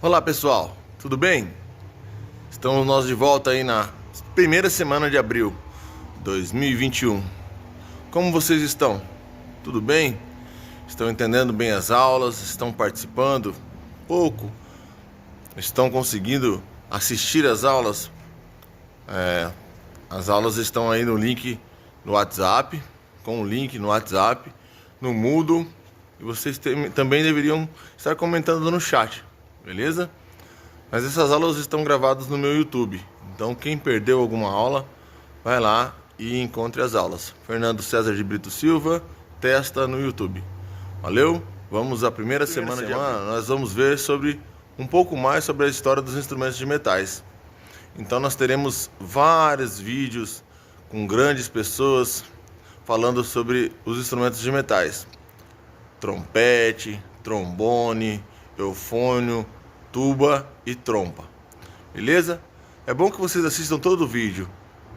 Olá pessoal, tudo bem? Estamos nós de volta aí na primeira semana de abril 2021. Como vocês estão? Tudo bem? Estão entendendo bem as aulas? Estão participando? Pouco? Estão conseguindo assistir às aulas? As aulas estão aí no link no WhatsApp, com o link no WhatsApp, no Moodle, e vocês também deveriam estar comentando no chat, beleza? Mas essas aulas estão gravadas no meu YouTube, então quem perdeu alguma aula, vai lá e encontre as aulas. Fernando César de Brito Silva, testa no YouTube. Valeu? Vamos à primeira semana de abril. Nós vamos ver um pouco mais sobre a história dos instrumentos de metais. Então nós teremos vários vídeos com grandes pessoas falando sobre os instrumentos de metais. Trompete, trombone, eufônio, tuba e trompa. Beleza? É bom que vocês assistam todo o vídeo,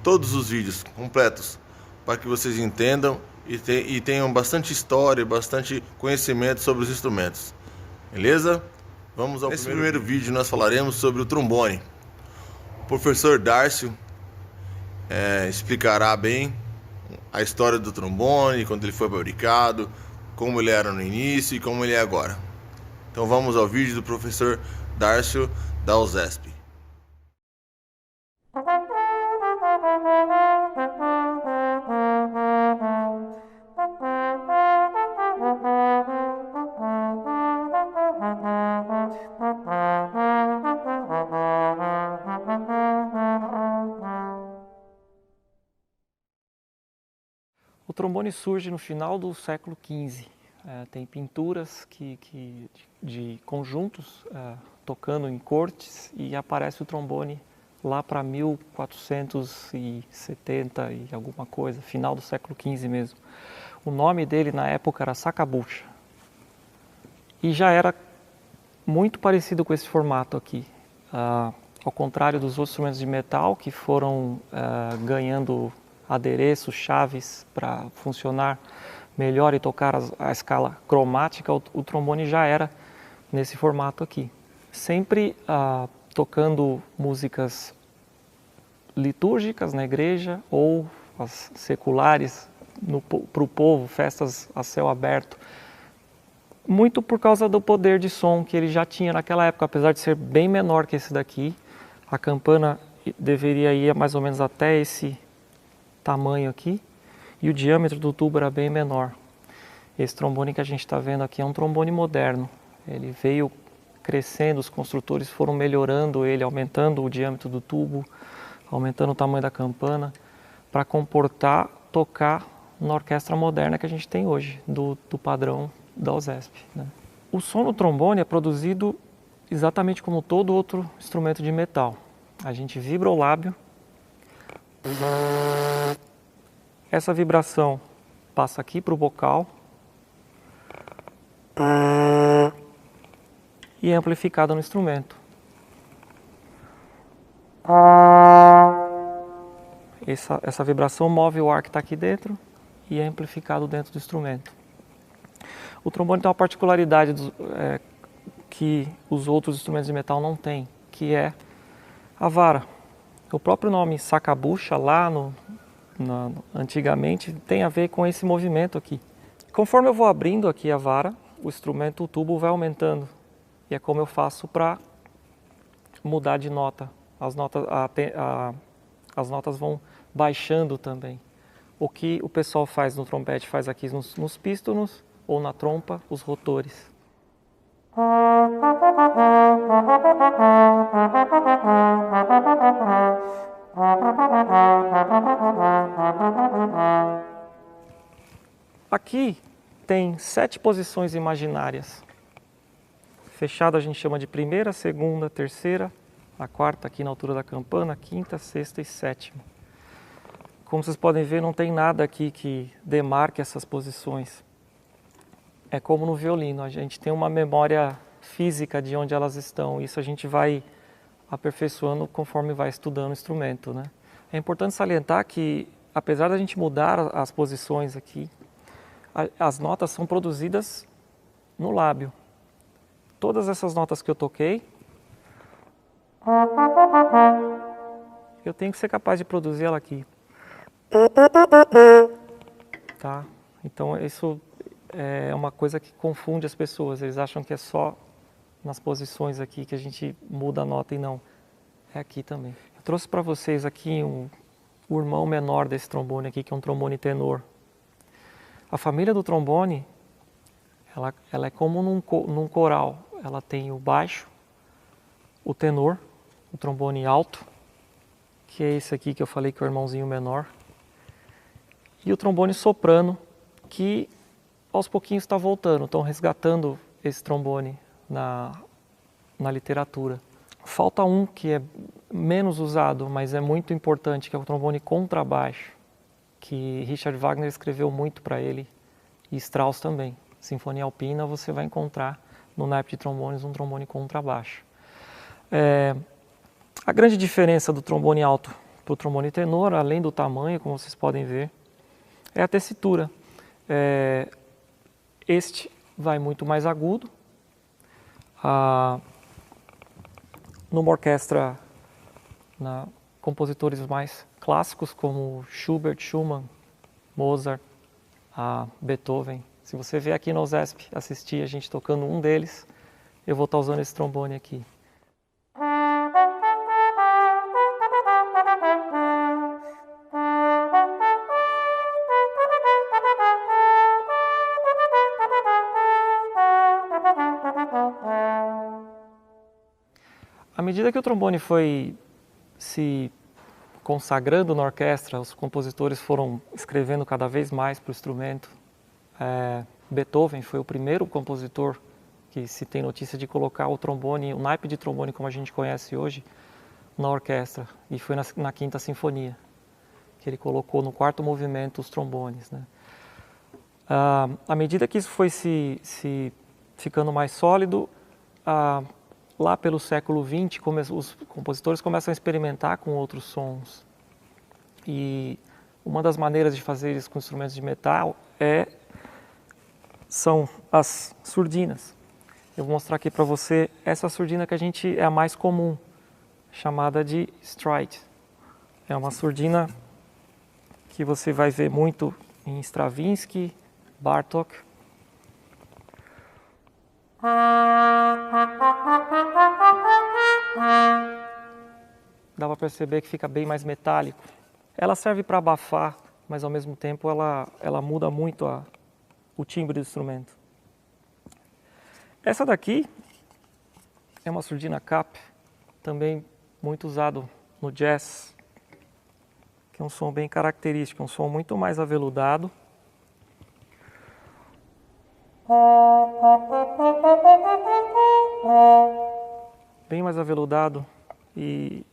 todos os vídeos completos, para que vocês entendam e tenham bastante história, bastante conhecimento sobre os instrumentos. Beleza? Vamos ao primeiro vídeo. Nós falaremos sobre o trombone. O professor Dárcio explicará bem a história do trombone, quando ele foi fabricado, como ele era no início e como ele é agora. Então vamos ao vídeo do professor Dárcio da USESP. O trombone surge no final do século XV. Tem pinturas de conjuntos tocando em cortes e aparece o trombone lá para 1470 e alguma coisa, final do século XV mesmo. O nome dele na época era sakabucha. E já era muito parecido com esse formato aqui. Ao contrário dos outros instrumentos de metal que foram ganhando adereços, chaves para funcionar melhor e tocar a escala cromática, o trombone já era nesse formato aqui. Sempre tocando músicas litúrgicas na igreja ou as seculares para o povo, festas a céu aberto. Muito por causa do poder de som que ele já tinha naquela época, apesar de ser bem menor que esse daqui. A campana deveria ir mais ou menos até esse tamanho aqui, e o diâmetro do tubo era bem menor. Esse trombone que a gente está vendo aqui é um trombone moderno. Ele veio crescendo, os construtores foram melhorando ele, aumentando o diâmetro do tubo, aumentando o tamanho da campana, para comportar, tocar na orquestra moderna que a gente tem hoje, do padrão da USESP, né? O som no trombone é produzido exatamente como todo outro instrumento de metal. A gente vibra o lábio. Essa vibração passa aqui para o bocal e é amplificada no instrumento. Essa vibração move o ar que está aqui dentro e é amplificado dentro do instrumento. O trombone tem uma particularidade que os outros instrumentos de metal não têm, que é a vara. O próprio nome sakabucha lá antigamente tem a ver com esse movimento aqui. Conforme eu vou abrindo aqui a vara, o instrumento, o tubo vai aumentando. E é como eu faço para mudar de nota. As notas vão baixando também. O que o pessoal faz no trompete faz aqui nos pístonos ou na trompa, os rotores. Aqui tem 7 posições imaginárias. Fechado a gente chama de primeira, segunda, terceira, a quarta aqui na altura da campana, quinta, sexta e sétima. Como vocês podem ver, não tem nada aqui que demarque essas posições. É como no violino, a gente tem uma memória física de onde elas estão. Isso a gente vai aperfeiçoando conforme vai estudando o instrumento, né? É importante salientar que, apesar da gente mudar as posições aqui, as notas são produzidas no lábio. Todas essas notas que eu toquei Eu tenho que ser capaz de produzir ela aqui. Tá? Então isso é uma coisa que confunde as pessoas. Eles acham que é só nas posições aqui que a gente muda a nota e não. É aqui também. Eu trouxe para vocês aqui o irmão menor desse trombone aqui, que é um trombone tenor. A família do trombone, ela é como num coral. Ela tem o baixo, o tenor, o trombone alto, que é esse aqui que eu falei que é o irmãozinho menor, e o trombone soprano, que aos pouquinhos está voltando, estão resgatando esse trombone na literatura. Falta um que é menos usado, mas é muito importante, que é o trombone contrabaixo, que Richard Wagner escreveu muito para ele, e Strauss também. Sinfonia Alpina você vai encontrar no naipe de trombones um trombone contrabaixo. A grande diferença do trombone alto para o trombone tenor, além do tamanho, como vocês podem ver, é a tessitura. Este vai muito mais agudo. Numa orquestra, compositores mais clássicos como Schubert, Schumann, Mozart, Beethoven. Se você vier aqui no OSESP assistir a gente tocando um deles, eu vou estar usando esse trombone aqui. À medida que o trombone foi se consagrando na orquestra, os compositores foram escrevendo cada vez mais para o instrumento. Beethoven foi o primeiro compositor que se tem notícia de colocar o trombone, o naipe de trombone como a gente conhece hoje, na orquestra. E foi na Quinta Sinfonia, que ele colocou no quarto movimento os trombones, né? À medida que isso foi se ficando mais sólido, lá pelo século XX, os compositores começam a experimentar com outros sons. E uma das maneiras de fazer isso com instrumentos de metal são as surdinas. Eu vou mostrar aqui para você essa surdina que é a mais comum, chamada de Stride. É uma surdina que você vai ver muito em Stravinsky, Bartók. Dá para perceber que fica bem mais metálico. Ela serve para abafar, mas ao mesmo tempo ela muda muito o timbre do instrumento. Essa daqui é uma surdina Cap, também muito usado no jazz, que é um som bem característico, um som muito mais aveludado. Bem mais aveludado, e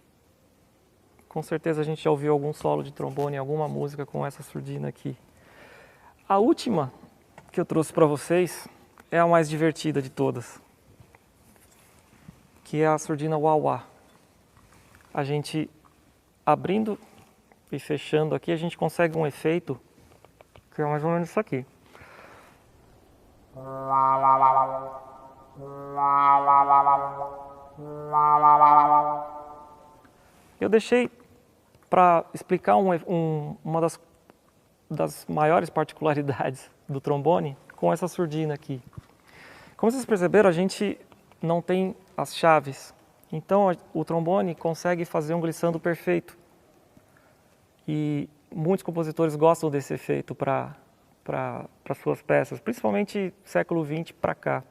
com certeza a gente já ouviu algum solo de trombone em alguma música com essa surdina aqui. A última que eu trouxe para vocês é a mais divertida de todas, que é a surdina wah-wah. A gente abrindo e fechando aqui, a gente consegue um efeito que é mais ou menos isso aqui. Eu deixei para explicar uma das maiores particularidades do trombone com essa surdina aqui. Como vocês perceberam, a gente não tem as chaves, então o trombone consegue fazer um glissando perfeito. E muitos compositores gostam desse efeito para suas peças, principalmente século XX para cá.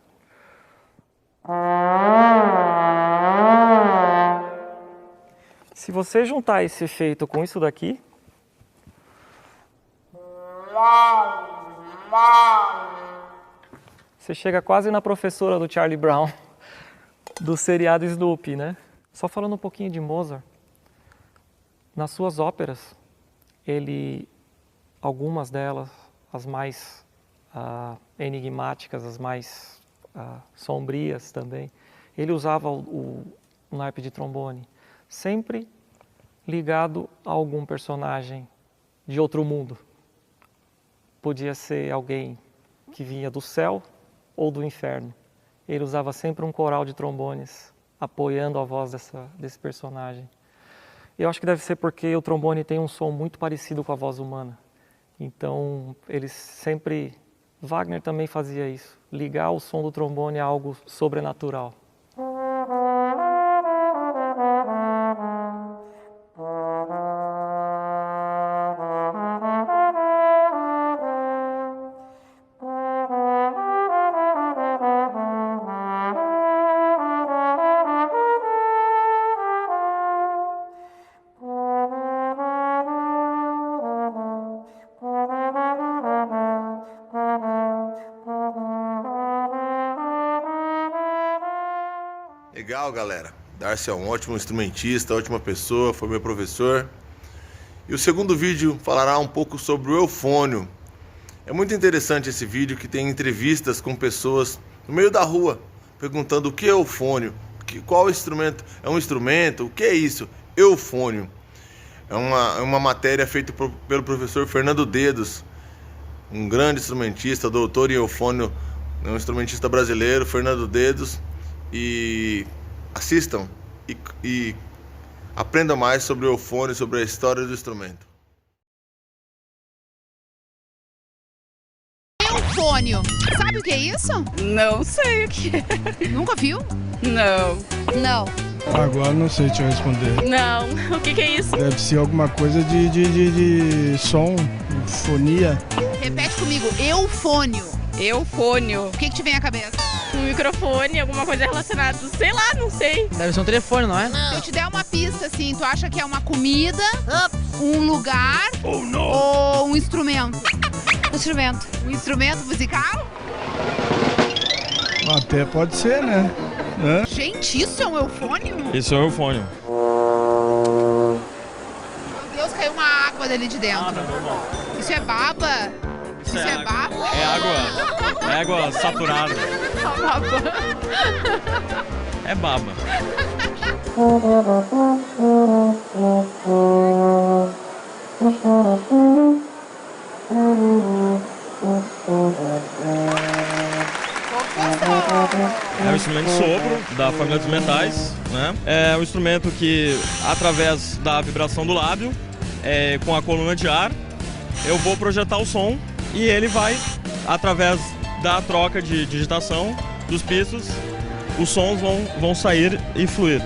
Se você juntar esse efeito com isso daqui, você chega quase na professora do Charlie Brown, do seriado Snoopy, né? Só falando um pouquinho de Mozart, nas suas óperas, algumas delas, as mais enigmáticas, as mais sombrias também, ele usava o naipe de trombone, sempre ligado a algum personagem de outro mundo. Podia ser alguém que vinha do céu ou do inferno. Ele usava sempre um coral de trombones apoiando a voz desse personagem. Eu acho que deve ser porque o trombone tem um som muito parecido com a voz humana. Então, eles sempre... Wagner também fazia isso, ligar o som do trombone a algo sobrenatural. Legal, galera. Darcy é um ótimo instrumentista, ótima pessoa, foi meu professor. E o segundo vídeo falará um pouco sobre o eufônio. É muito interessante esse vídeo, que tem entrevistas com pessoas no meio da rua, perguntando o que é eufônio, qual instrumento, é um instrumento, o que é isso? Eufônio. É uma matéria feita pelo professor Fernando Dedos, um grande instrumentista, doutor em eufônio, um instrumentista brasileiro, Fernando Dedos. E assistam e aprendam mais sobre o eufônio, sobre a história do instrumento. Eufônio, sabe o que é isso? Não sei o que é. Nunca viu? Não. Não. Agora não sei te responder. Não. O que é isso? Deve ser alguma coisa de som, fonia. Repete comigo, eufônio. Eufônio. O que te vem à cabeça? Um microfone, alguma coisa relacionada. Sei lá, não sei. Deve ser um telefone, não é? Se eu te der uma pista assim, tu acha que é uma comida, um lugar ou um instrumento? Instrumento. Um instrumento musical? Até pode ser, né? Hã? Gente, isso é um eufônio? Isso é o eufônio. Meu Deus, caiu uma água dali de dentro. Isso é baba? Isso é baba? É água. É água saturada. É baba. É um instrumento de sopro da família dos metais, né? É um instrumento que, através da vibração do lábio, com a coluna de ar, eu vou projetar o som e ele vai, através da troca de digitação dos pistos, os sons vão sair e fluir.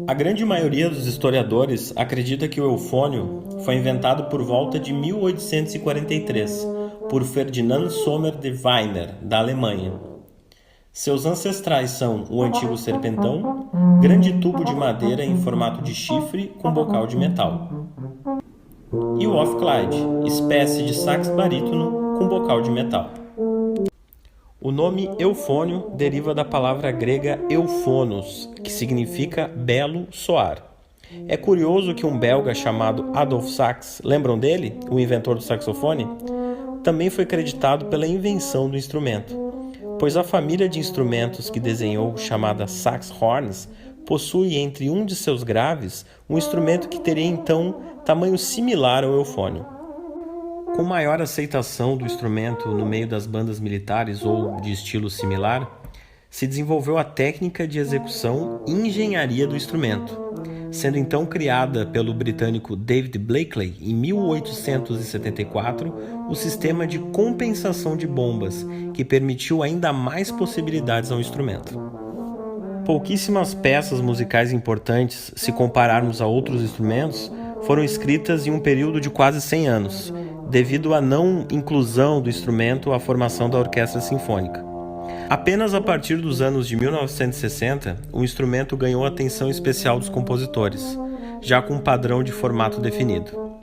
A grande maioria dos historiadores acredita que o eufônio foi inventado por volta de 1843 por Ferdinand Sommer de Weiner, da Alemanha. Seus ancestrais são o antigo serpentão, grande tubo de madeira em formato de chifre com bocal de metal, e o off-clyde, espécie de sax barítono com bocal de metal. O nome eufônio deriva da palavra grega euphonos, que significa belo soar. É curioso que um belga chamado Adolphe Sax, lembram dele, o inventor do saxofone? Também foi creditado pela invenção do instrumento, pois a família de instrumentos que desenhou, chamada Sax Horns, possui entre um de seus graves um instrumento que teria então tamanho similar ao eufônio. Com maior aceitação do instrumento no meio das bandas militares ou de estilo similar, se desenvolveu a técnica de execução e engenharia do instrumento, sendo então criada pelo britânico David Blakely em 1874 o sistema de compensação de bombas, que permitiu ainda mais possibilidades ao instrumento. Pouquíssimas peças musicais importantes, se compararmos a outros instrumentos, foram escritas em um período de quase 100 anos, devido à não inclusão do instrumento à formação da orquestra sinfônica. Apenas a partir dos anos de 1960, o instrumento ganhou a atenção especial dos compositores, já com um padrão de formato definido,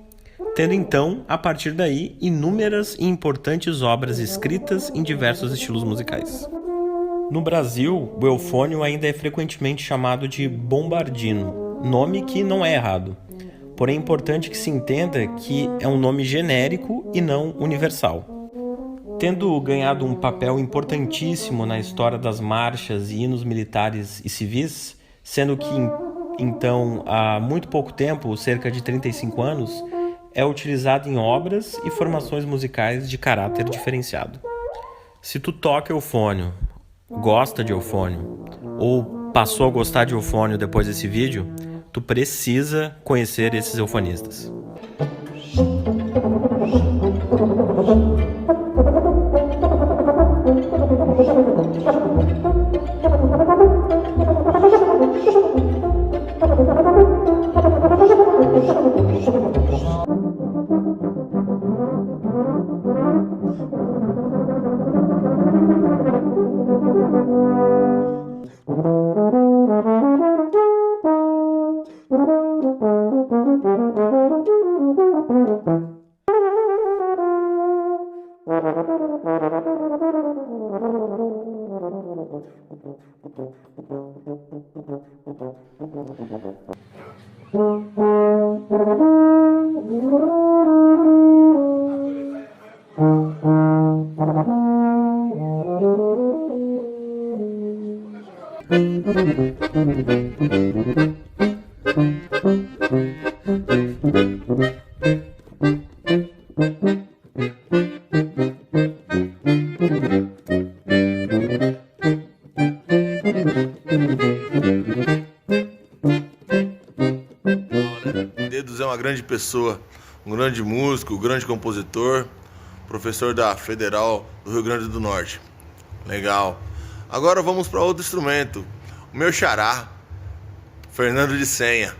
tendo então, a partir daí, inúmeras e importantes obras escritas em diversos estilos musicais. No Brasil, o eufônio ainda é frequentemente chamado de bombardino, nome que não é errado. Porém, é importante que se entenda que é um nome genérico e não universal. Tendo ganhado um papel importantíssimo na história das marchas e hinos militares e civis, sendo que, então, há muito pouco tempo, cerca de 35 anos, é utilizado em obras e formações musicais de caráter diferenciado. Se tu toca eufônio, gosta de eufônio, ou Passou a gostar de eufônio depois desse vídeo? Tu precisa conhecer esses eufonistas. Dedos é uma grande pessoa, um grande músico, um grande compositor, professor da Federal do Rio Grande do Norte. Legal. Agora vamos para outro instrumento. O meu xará, Fernando de Senha.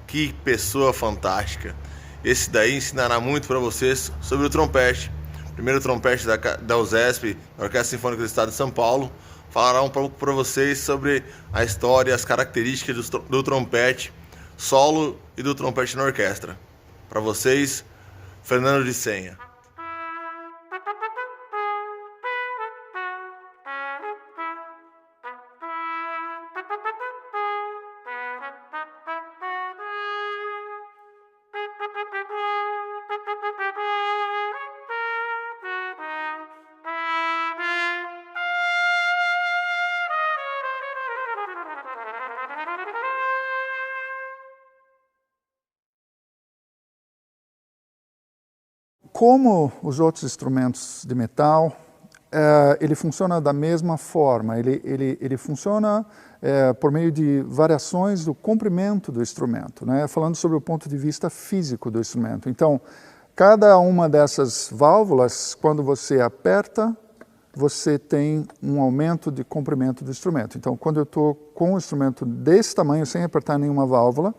Que pessoa fantástica. Esse daí ensinará muito para vocês sobre o trompete. Primeiro trompete da USESP, da Orquestra Sinfônica do Estado de São Paulo. Falará um pouco para vocês sobre a história, as características do trompete solo e do trompete na orquestra. Para vocês, Fernando de Senha. Como os outros instrumentos de metal, ele funciona da mesma forma. Ele funciona por meio de variações do comprimento do instrumento, né? Falando sobre o ponto de vista físico do instrumento. Então, cada uma dessas válvulas, quando você aperta, você tem um aumento de comprimento do instrumento. Então, quando eu estou com um instrumento desse tamanho, sem apertar nenhuma válvula,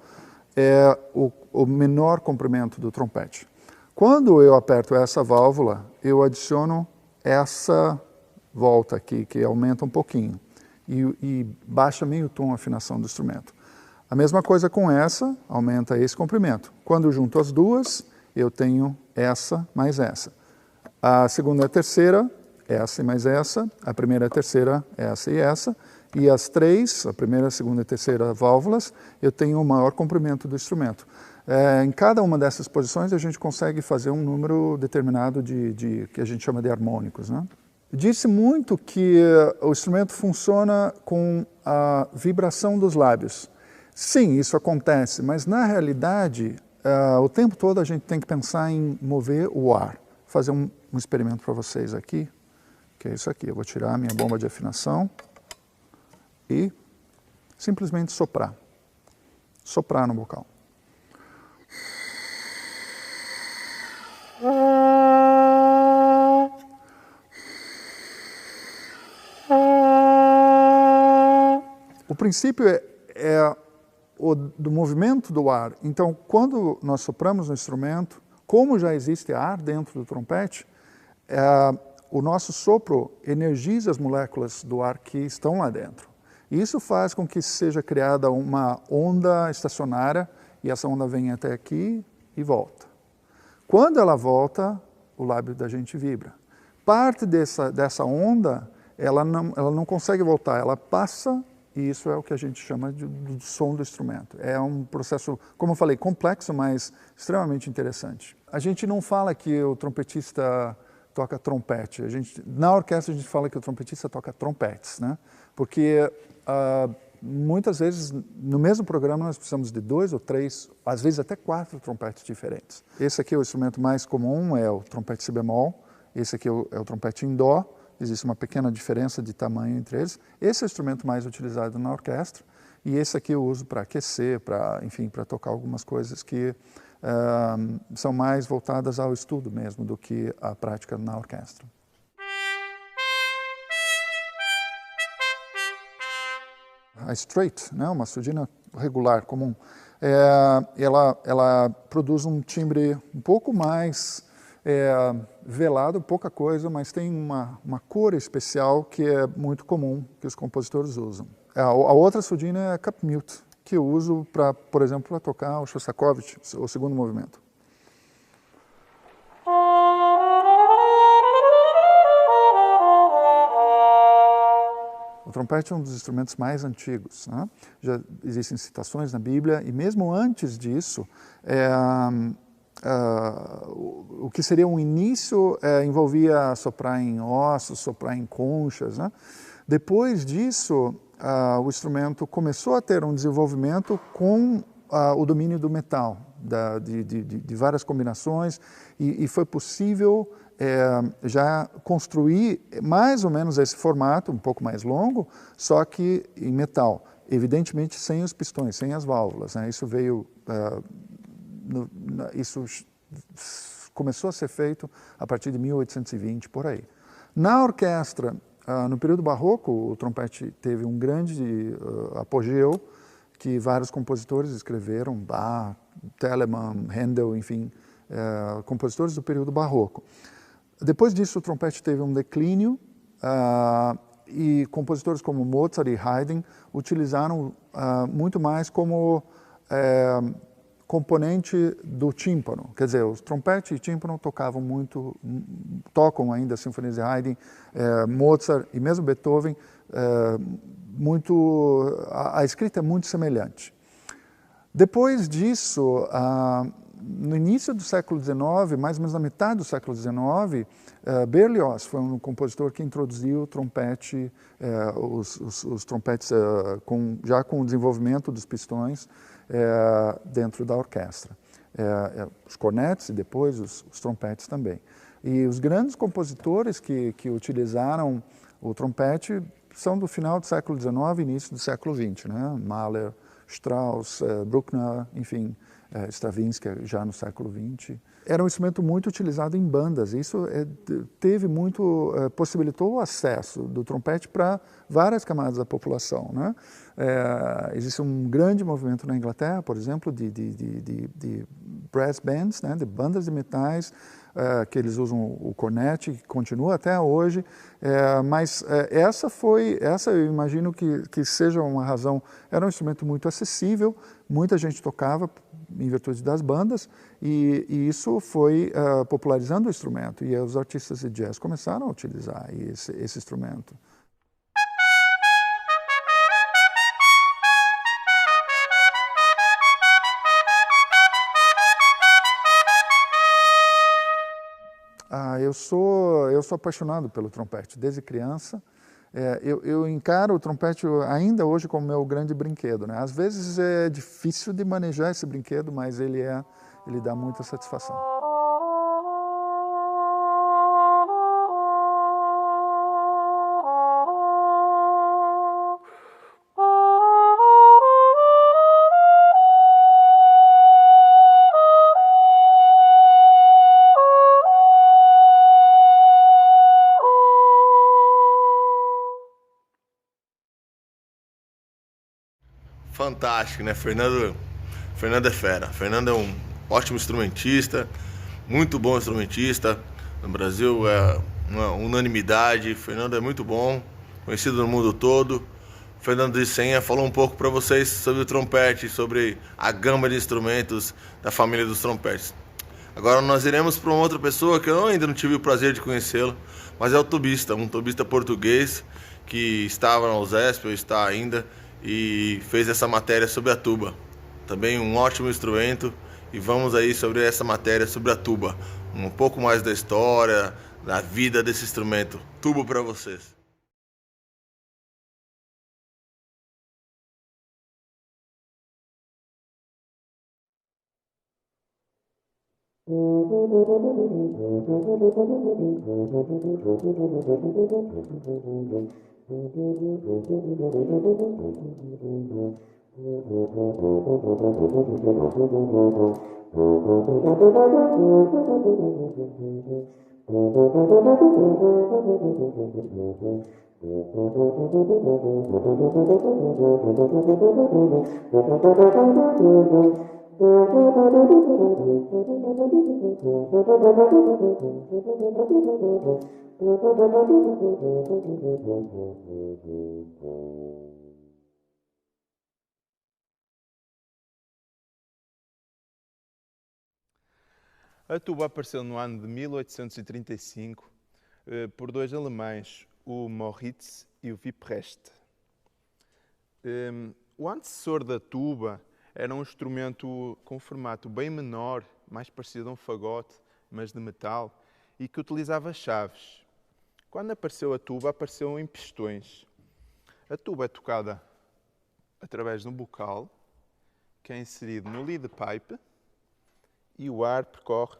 é o menor comprimento do trompete. Quando eu aperto essa válvula, eu adiciono essa volta aqui, que aumenta um pouquinho, e baixa meio tom a afinação do instrumento. A mesma coisa com essa, aumenta esse comprimento. Quando eu junto as duas, eu tenho essa mais essa. A segunda e a terceira, essa e mais essa. A primeira e a terceira, essa e essa. E as três, a primeira, a segunda e a terceira válvulas, eu tenho o maior comprimento do instrumento. Em cada uma dessas posições a gente consegue fazer um número determinado que a gente chama de harmônicos, né? Disse muito que o instrumento funciona com a vibração dos lábios. Sim, isso acontece, mas na realidade, o tempo todo a gente tem que pensar em mover o ar. Vou fazer um experimento para vocês aqui, que é isso aqui. Eu vou tirar a minha bomba de afinação e simplesmente soprar. Soprar no bocal. O princípio é o do movimento do ar. Então, quando nós sopramos no instrumento, como já existe ar dentro do trompete, o nosso sopro energiza as moléculas do ar que estão lá dentro. E isso faz com que seja criada uma onda estacionária, e essa onda vem até aqui e volta. Quando ela volta, o lábio da gente vibra. Parte dessa onda, ela não consegue voltar, ela passa, e isso é o que a gente chama do som do instrumento. É um processo, como eu falei, complexo, mas extremamente interessante. A gente não fala que o trompetista toca trompete. Na orquestra a gente fala que o trompetista toca trompetes, né? Porque muitas vezes no mesmo programa nós precisamos de 2 ou 3, às vezes até 4 trompetes diferentes. Esse aqui é o instrumento mais comum, é o trompete si bemol. Esse aqui é o trompete em dó. existe uma pequena diferença de tamanho entre eles. Esse é o instrumento mais utilizado na orquestra, e esse aqui eu uso para aquecer, enfim, para tocar algumas coisas que são mais voltadas ao estudo mesmo do que à prática na orquestra. A straight, né, uma surdina regular, comum, ela produz um timbre um pouco mais velado, pouca coisa, mas tem uma cor especial que é muito comum, que os compositores usam. A outra surdina é a cup mute, que eu uso, por exemplo, para tocar o Shostakovich, o segundo movimento. O trompete é um dos instrumentos mais antigos, né? Já existem citações na Bíblia, e mesmo antes disso, o que seria um início envolvia soprar em ossos, soprar em conchas, né? Depois disso, o instrumento começou a ter um desenvolvimento com o domínio do metal, de várias combinações, e foi possível já construir mais ou menos esse formato, um pouco mais longo, só que em metal, evidentemente sem os pistões, sem as válvulas, né? Isso veio, isso começou a ser feito a partir de 1820, por aí. Na orquestra, no período barroco, o trompete teve um grande apogeu, que vários compositores escreveram, Bach, Telemann, Handel, enfim, compositores do período barroco. Depois disso, o trompete teve um declínio, e compositores como Mozart e Haydn utilizaram muito mais como componente do tímpano. Quer dizer, os trompete e tímpano tocam ainda as sinfonias de Haydn, Mozart e mesmo Beethoven, a escrita é muito semelhante. Depois disso, no início do século XIX, mais ou menos na metade do século XIX, Berlioz foi um compositor que introduziu o trompete, os trompetes já com o desenvolvimento dos pistões dentro da orquestra. Os cornetes e depois os trompetes também. E os grandes compositores que utilizaram o trompete são do final do século XIX e início do século XX, né? Mahler, Strauss, Bruckner, enfim, Stravinsky já no século XX. Era um instrumento muito utilizado em bandas. Isso possibilitou o acesso do trompete para várias camadas da população, né? Existe um grande movimento na Inglaterra, por exemplo, de brass bands, né? De bandas de metais, que eles usam o cornete, que continua até hoje, mas essa eu imagino que seja uma razão. Era um instrumento muito acessível, muita gente tocava em virtude das bandas, e isso foi popularizando o instrumento, e os artistas de jazz começaram a utilizar esse instrumento. Eu sou apaixonado pelo trompete desde criança. Eu encaro o trompete ainda hoje como meu grande brinquedo, né? Às vezes é difícil de manejar esse brinquedo, mas ele dá muita satisfação. Fantástico, né? Fernando é fera. Fernando é um ótimo instrumentista, muito bom instrumentista. No Brasil é uma unanimidade. Fernando é muito bom, conhecido no mundo todo. Fernando de Senha falou um pouco para vocês sobre o trompete, sobre a gama de instrumentos da família dos trompetes. Agora nós iremos para uma outra pessoa que eu ainda não tive o prazer de conhecê-lo, mas é o tubista, um tubista português que estava na USESP, ou está ainda, e fez essa matéria sobre a tuba. Também um ótimo instrumento, e vamos aí sobre essa matéria sobre a tuba. Um pouco mais da história, da vida desse instrumento. Tubo para vocês. A tuba apareceu no ano de 1835 por dois alemães, o Moritz e o Wipprecht. O antecessor da tuba era um instrumento com formato bem menor, mais parecido a um fagote, mas de metal, e que utilizava chaves. Quando apareceu a tuba, apareceu em pistões. A tuba é tocada através de um bocal, que é inserido no lead pipe, e o ar percorre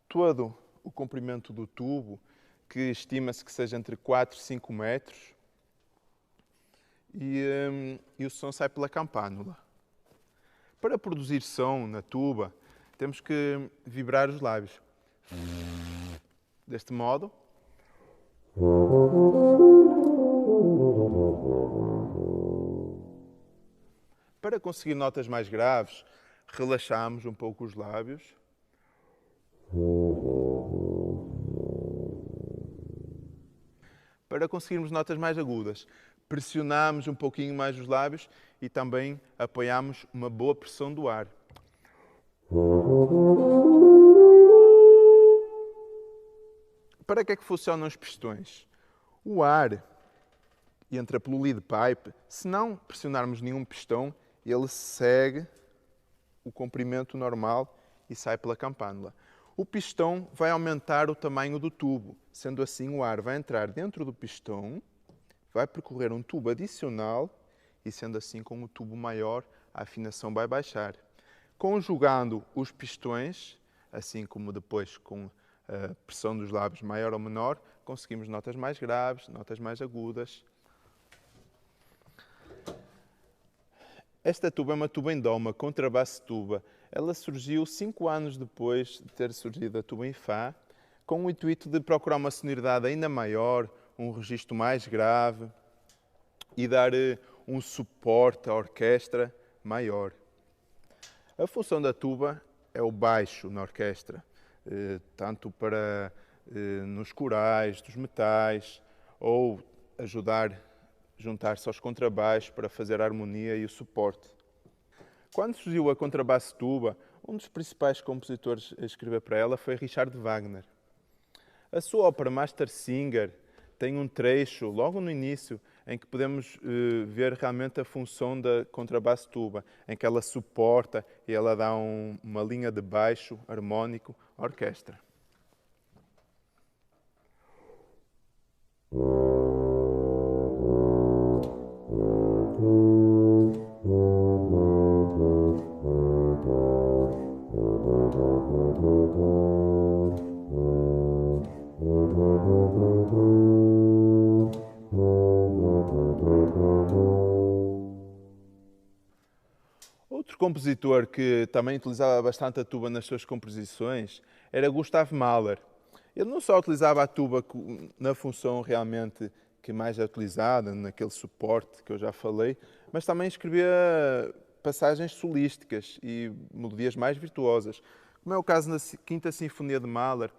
todo o comprimento do tubo, que estima-se que seja entre 4 e 5 metros, e o som sai pela campânula. Para produzir som na tuba, temos que vibrar os lábios. Deste modo. Para conseguir notas mais graves, relaxamos um pouco os lábios. Para conseguirmos notas mais agudas, pressionamos um pouquinho mais os lábios e também apoiamos uma boa pressão do ar. Para que é que funcionam os pistões? O ar entra pelo lead pipe. Se não pressionarmos nenhum pistão, ele segue o comprimento normal e sai pela campânula. O pistão vai aumentar o tamanho do tubo. Sendo assim, o ar vai entrar dentro do pistão, vai percorrer um tubo adicional e, sendo assim, com o tubo maior, a afinação vai baixar. Conjugando os pistões, assim como depois com a pressão dos lábios maior ou menor, conseguimos notas mais graves, notas mais agudas. Esta tuba é uma tuba em dó, uma contrabasse tuba. Ela surgiu 5 anos depois de ter surgido a tuba em Fá, com o intuito de procurar uma sonoridade ainda maior, um registro mais grave e dar um suporte à orquestra maior. A função da tuba é o baixo na orquestra, tanto para nos corais dos metais ou ajudar juntar-se aos contrabaixos para fazer a harmonia e o suporte. Quando surgiu a contrabasse tuba, um dos principais compositores a escrever para ela foi Richard Wagner. A sua ópera Master Singer tem um trecho, logo no início, em que podemos ver realmente a função da contrabasse tuba, em que ela suporta e ela dá uma linha de baixo harmónico à orquestra. Outro compositor que também utilizava bastante a tuba nas suas composições era Gustav Mahler. Ele não só utilizava a tuba na função realmente que mais é utilizada, naquele suporte que eu já falei, mas também escrevia passagens solísticas e melodias mais virtuosas. Como é o caso na Quinta Sinfonia de Mahler,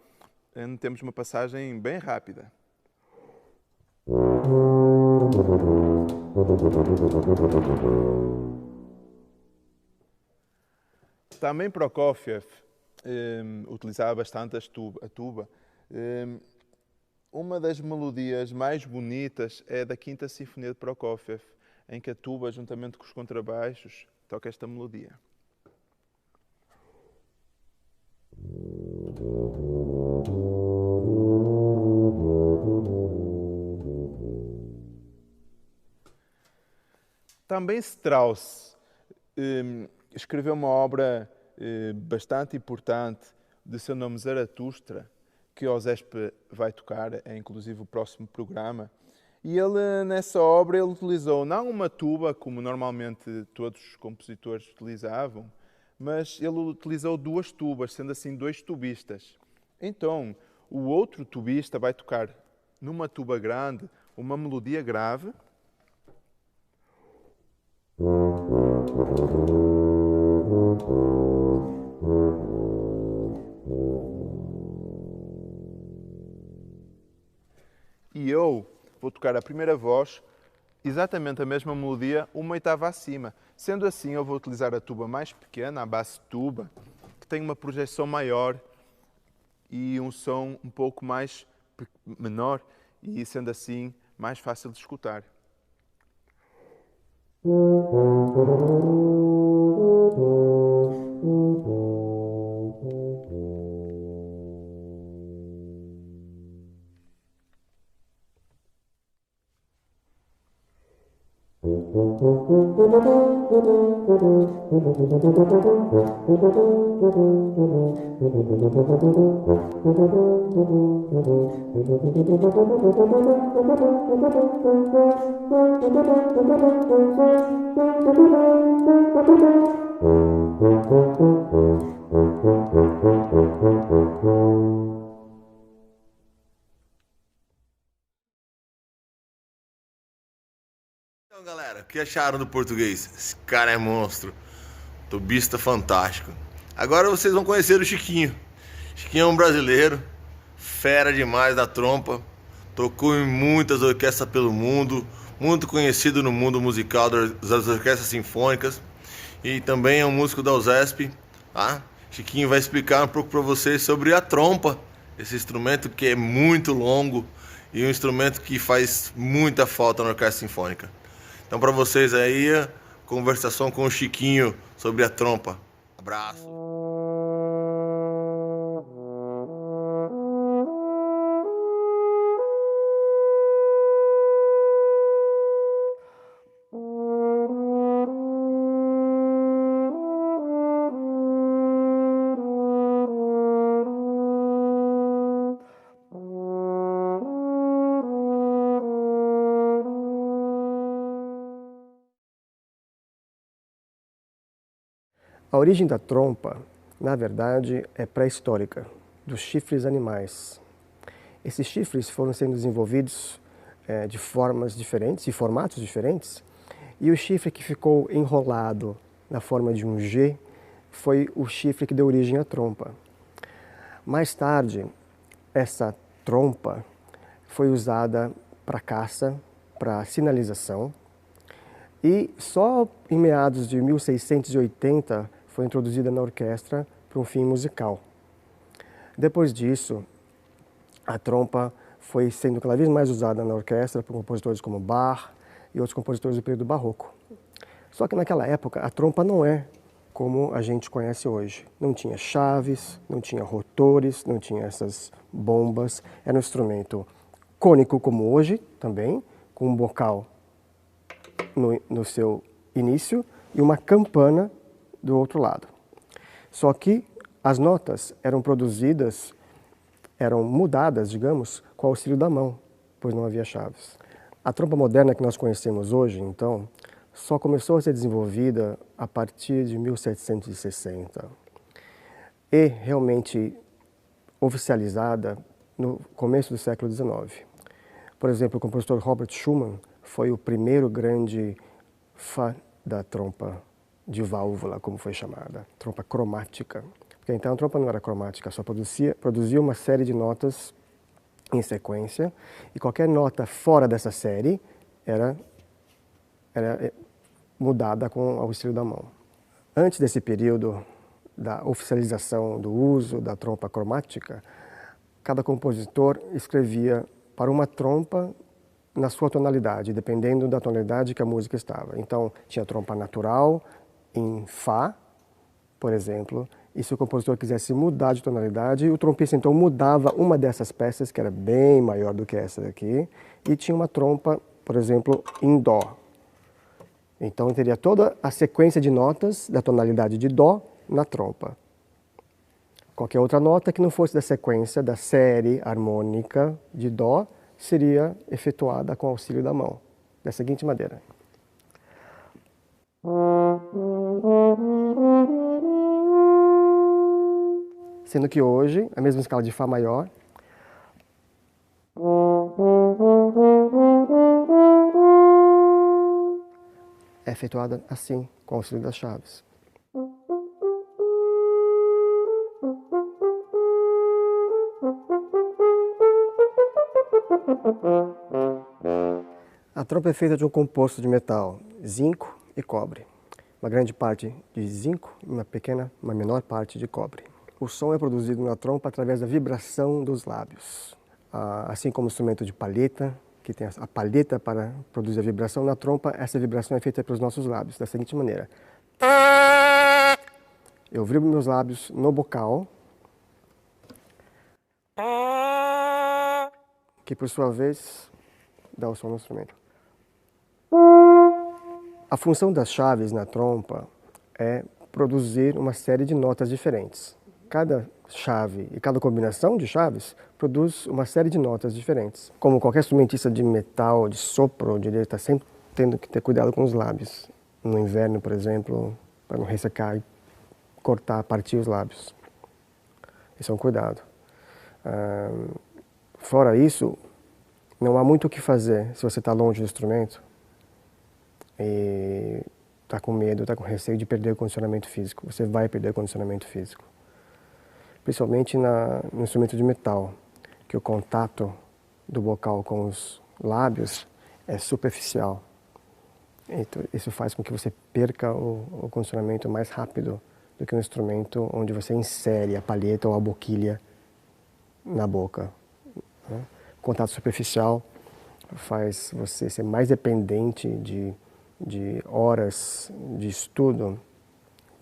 onde temos uma passagem bem rápida. Também Prokofiev utilizava bastante a tuba. Uma das melodias mais bonitas é da Quinta Sinfonia de Prokofiev, em que a tuba, juntamente com os contrabaixos, toca esta melodia. Também Strauss escreveu uma obra bastante importante, de seu nome Zaratustra, que o Zesp vai tocar, é inclusive o próximo programa. E ele, nessa obra, ele utilizou não uma tuba, como normalmente todos os compositores utilizavam, mas ele utilizou 2 tubas, sendo assim 2 tubistas. Então, o outro tubista vai tocar numa tuba grande uma melodia grave. E eu vou tocar a primeira voz, exatamente a mesma melodia, uma oitava acima. Sendo assim, eu vou utilizar a tuba mais pequena, a base tuba, que tem uma projeção maior e um som um pouco mais menor, e sendo assim, mais fácil de escutar. Então, galera, o que acharam do português? Esse cara é monstro, tubista fantástico. Agora vocês vão conhecer o Chiquinho. Chiquinho é um brasileiro, fera demais da trompa, tocou em muitas orquestras pelo mundo, muito conhecido no mundo musical das orquestras sinfônicas, e também é um músico da USESP, tá? Chiquinho vai explicar um pouco para vocês sobre a trompa, esse instrumento que é muito longo e um instrumento que faz muita falta na orquestra sinfônica. Então, para vocês aí, conversação com o Chiquinho sobre a trompa. Abraço. A origem da trompa, na verdade, é pré-histórica, dos chifres animais. Esses chifres foram sendo desenvolvidos de formas diferentes, de formatos diferentes, e o chifre que ficou enrolado na forma de um G foi o chifre que deu origem à trompa. Mais tarde, essa trompa foi usada para caça, para sinalização, e só em meados de 1680 foi introduzida na orquestra para um fim musical. Depois disso, a trompa foi sendo cada vez mais usada na orquestra por compositores como Bach e outros compositores do período barroco. Só que naquela época a trompa não é como a gente conhece hoje. Não tinha chaves, não tinha rotores, não tinha essas bombas. Era um instrumento cônico como hoje também, com um bocal no seu início e uma campana do outro lado. Só que as notas eram produzidas, eram mudadas, digamos, com o auxílio da mão, pois não havia chaves. A trompa moderna que nós conhecemos hoje, então, só começou a ser desenvolvida a partir de 1760 e realmente oficializada no começo do século XIX. Por exemplo, o compositor Robert Schumann foi o primeiro grande fã da trompa de válvula, como foi chamada, trompa cromática. Porque então a trompa não era cromática, só produzia uma série de notas em sequência, e qualquer nota fora dessa série era mudada com o auxílio da mão. Antes desse período da oficialização do uso da trompa cromática, cada compositor escrevia para uma trompa na sua tonalidade, dependendo da tonalidade que a música estava. Então, tinha trompa natural em Fá, por exemplo, e se o compositor quisesse mudar de tonalidade, o trompista então mudava uma dessas peças, que era bem maior do que essa daqui, e tinha uma trompa, por exemplo, em Dó. Então, teria toda a sequência de notas da tonalidade de Dó na trompa. Qualquer outra nota que não fosse da sequência da série harmônica de Dó seria efetuada com auxílio da mão, da seguinte maneira. Sendo que hoje, a mesma escala de Fá maior, é efetuada assim, com o auxílio das chaves. A trompa é feita de um composto de metal, zinco e cobre. Uma grande parte de zinco e uma menor parte de cobre. O som é produzido na trompa através da vibração dos lábios. Assim como o instrumento de palheta, que tem a palheta para produzir a vibração, na trompa essa vibração é feita pelos nossos lábios, da seguinte maneira. Eu vibro meus lábios no bocal, que por sua vez dá o som no instrumento. A função das chaves na trompa é produzir uma série de notas diferentes. Cada chave e cada combinação de chaves produz uma série de notas diferentes. Como qualquer instrumentista de metal, de sopro, ele está sempre tendo que ter cuidado com os lábios. No inverno, por exemplo, para não ressecar e cortar, partir os lábios. Isso é um cuidado. Fora isso, não há muito o que fazer se você está longe do instrumento e está com medo, está com receio de perder o condicionamento físico. Você vai perder o condicionamento físico. Principalmente no instrumento de metal, que o contato do bocal com os lábios é superficial. Então, isso faz com que você perca o condicionamento mais rápido do que um instrumento onde você insere a palheta ou a boquilha na boca. Né? O contato superficial faz você ser mais dependente de horas de estudo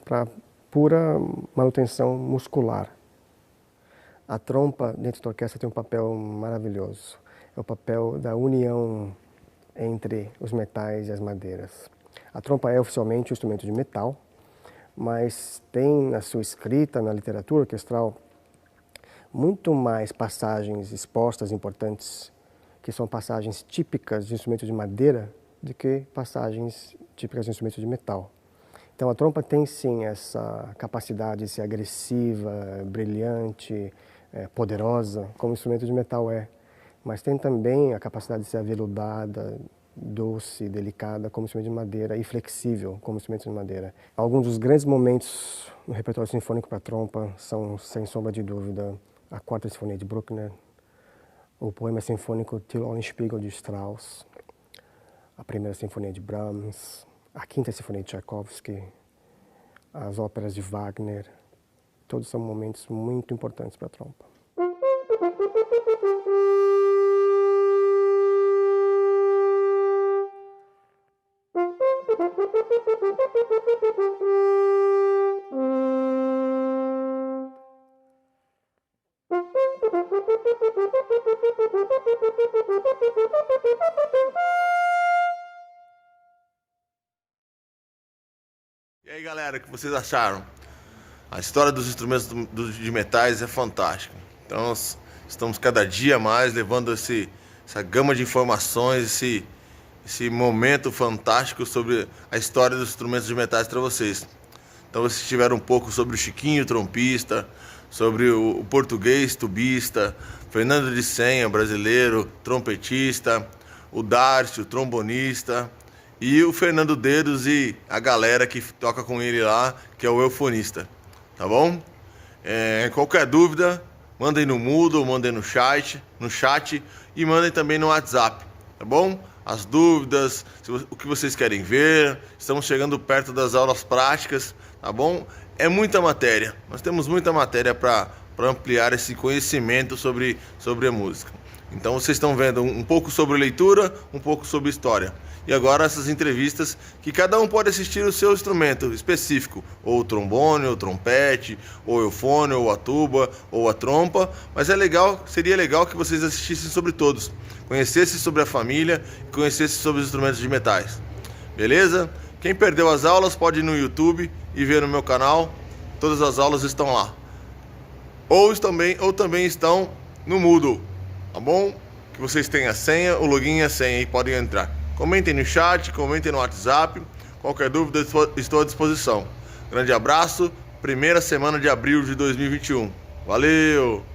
para pura manutenção muscular. A trompa dentro da orquestra tem um papel maravilhoso. É o papel da união entre os metais e as madeiras. A trompa é oficialmente um instrumento de metal, mas tem na sua escrita, na literatura orquestral, muito mais passagens expostas importantes, que são passagens típicas de instrumento de madeira, do que passagens típicas de instrumento de metal. Então a trompa tem sim essa capacidade de ser agressiva, brilhante, poderosa, como o instrumento de metal é. Mas tem também a capacidade de ser aveludada, doce, delicada, como instrumento de madeira, e flexível, como instrumento de madeira. Alguns dos grandes momentos no repertório sinfônico para trompa são, sem sombra de dúvida, a Quarta Sinfonia de Bruckner, o poema sinfônico Till Eulenspiegel de Strauss, a Primeira Sinfonia de Brahms, a Quinta Sinfonia de Tchaikovsky, as óperas de Wagner. Todos são momentos muito importantes para a trompa. E aí, galera, o que vocês acharam? A história dos instrumentos de metais é fantástica. Então nós estamos cada dia mais levando essa gama de informações, esse momento fantástico sobre a história dos instrumentos de metais para vocês. Então vocês tiveram um pouco sobre o Chiquinho, trompista, sobre o português, tubista, Fernando de Senha, brasileiro, trompetista, o Darcio, trombonista, e o Fernando Dedos e a galera que toca com ele lá, que é o eufonista. Tá bom? Qualquer dúvida, mandem no Moodle, mandem no chat e mandem também no WhatsApp, tá bom? As dúvidas, o que vocês querem ver, estamos chegando perto das aulas práticas, tá bom? É muita matéria, nós temos muita matéria para ampliar esse conhecimento sobre a música. Então vocês estão vendo um pouco sobre leitura, um pouco sobre história. E agora essas entrevistas que cada um pode assistir o seu instrumento específico, ou o trombone, ou o trompete, ou o eufone, ou a tuba, ou a trompa, mas seria legal que vocês assistissem sobre todos, conhecessem sobre a família e conhecessem sobre os instrumentos de metais. Beleza? Quem perdeu as aulas pode ir no YouTube e ver no meu canal, todas as aulas estão lá. ou também estão no Moodle, tá bom? Que vocês têm a senha, o login e a senha e podem entrar. Comentem no chat, comentem no WhatsApp. Qualquer dúvida, estou à disposição. Grande abraço, primeira semana de abril de 2021. Valeu!